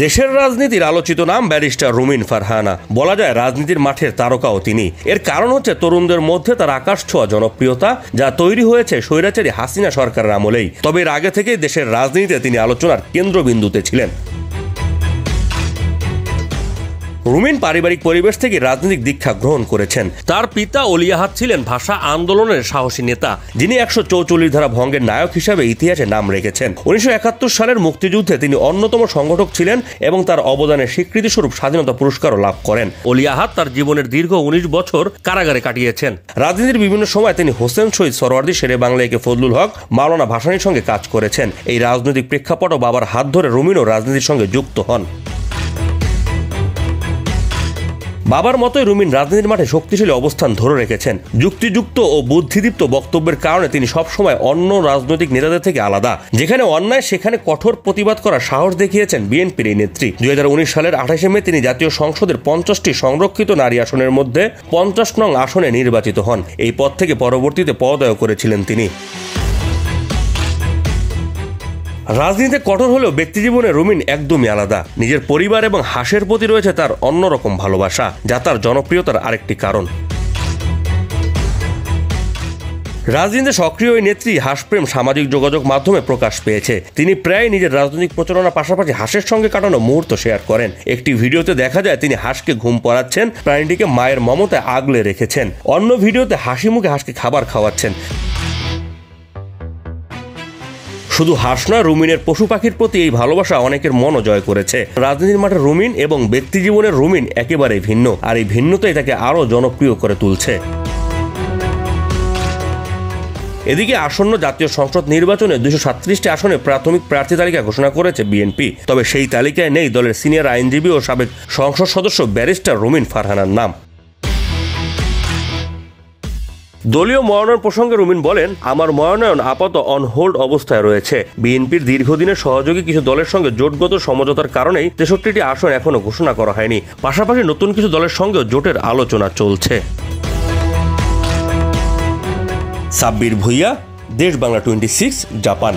দেশের রাজনীতির আলোচিত নাম ব্যারিস্টার রুমিন ফারহানা। বলা যায় রাজনীতির মাঠের তারকাও তিনি। এর কারণ হচ্ছে তরুণদের মধ্যে তার আকাশ ছোঁয়া জনপ্রিয়তা, যা তৈরি হয়েছে স্বৈরাচারী হাসিনা সরকারের আমলেই। তবে এর আগে থেকেই দেশের রাজনীতিতে তিনি আলোচনার কেন্দ্রবিন্দুতে ছিলেন। রুমিন পারিবারিক পরিবেশ থেকে রাজনৈতিক দীক্ষা গ্রহণ করেছেন। তার পিতা অলি আহাদ ছিলেন ভাষা আন্দোলনের সাহসী নেতা, যিনি ১৪৪ ধারা ভঙ্গের নায়ক হিসাবে ইতিহাসে নাম রেখেছেন। ১৯৭১ সালের মুক্তিযুদ্ধে তিনি অন্যতম সংগঠক ছিলেন এবং তার অবদানের স্বীকৃতিস্বরূপ স্বাধীনতা পুরস্কারও লাভ করেন। অলি আহাদ তার জীবনের দীর্ঘ ১৯ বছর কারাগারে কাটিয়েছেন। রাজনীতির বিভিন্ন সময় তিনি হোসেন শহীদ সোহরাওয়ার্দী, শেরে বাংলা একে ফজলুল হক, মাওলানা ভাসানীর সঙ্গে কাজ করেছেন। এই রাজনৈতিক প্রেক্ষাপট ও বাবার হাত ধরে রুমিনও রাজনীতির সঙ্গে যুক্ত হন। বাবার মতোই রুমিন রাজনীতির মাঠে শক্তিশালী অবস্থান ধরে রেখেছেন। যুক্তিযুক্ত ও বুদ্ধিদীপ্ত বক্তব্যের কারণে তিনি সবসময় অন্য রাজনৈতিক নেতাদের থেকে আলাদা। যেখানে অন্যায় সেখানে কঠোর প্রতিবাদ করার সাহস দেখিয়েছেন বিএনপির এই নেত্রী। ২০১৯ সালের ২৮শে মে তিনি জাতীয় সংসদের ৫০টি সংরক্ষিত নারী আসনের মধ্যে ৫০ নং আসনে নির্বাচিত হন। এই পদ থেকে পরবর্তীতে পদত্যাগ করেছিলেন তিনি। রাজনীতিতে কঠোর হলেও ব্যক্তিজীবনে রুমিন একদমই আলাদা। নিজের পরিবার এবং হাসের প্রতি রয়েছে তার অন্যরকম ভালোবাসা, যা তার জনপ্রিয়তার আরেকটি কারণ। রাজনীতিতে সক্রিয় ওই নেত্রী হাসপ্রেম সামাজিক যোগাযোগ মাধ্যমে প্রকাশ পেয়েছে। তিনি প্রায় নিজের রাজনৈতিক প্রচারণার পাশাপাশি হাঁসের সঙ্গে কাটানো মুহূর্ত শেয়ার করেন। একটি ভিডিওতে দেখা যায় তিনি হাঁসকে ঘুম পড়াচ্ছেন, প্রাণীটিকে মায়ের মমতায় আগলে রেখেছেন। অন্য ভিডিওতে হাসি মুখে হাঁসকে খাবার খাওয়াচ্ছেন। শুধু হাঁস নয়, রুমিনের পশু পাখির প্রতি এই ভালোবাসা অনেকের মনও জয় করেছে। রাজনীতির মাঠে রুমিন এবং ব্যক্তিজীবনের রুমিন একেবারেই ভিন্ন, আর এই ভিন্নতাই তাকে আরও জনপ্রিয় করে তুলছে। এদিকে আসন্ন জাতীয় সংসদ নির্বাচনে ২৩৭টি আসনে প্রাথমিক প্রার্থী তালিকা ঘোষণা করেছে বিএনপি। তবে সেই তালিকায় নেই দলের সিনিয়র আইনজীবী ও সাবেক সংসদ সদস্য ব্যারিস্টার রুমিন ফারহানার নাম। দলীয় মনোনয়ন প্রসঙ্গে রুমিন বলেন, আমার মনোনয়ন আপাতত অন হোল্ড অবস্থায় রয়েছে। বিএনপির দীর্ঘদিনের সহযোগী কিছু দলের সঙ্গে জোটগত সমঝোতার কারণেই ৬৩টি আসন এখনো ঘোষণা করা হয়নি। পাশাপাশি নতুন কিছু দলের সঙ্গেও জোটের আলোচনা চলছে। সাব্বির ভুইয়া, দেশ বাংলা 26, জাপান।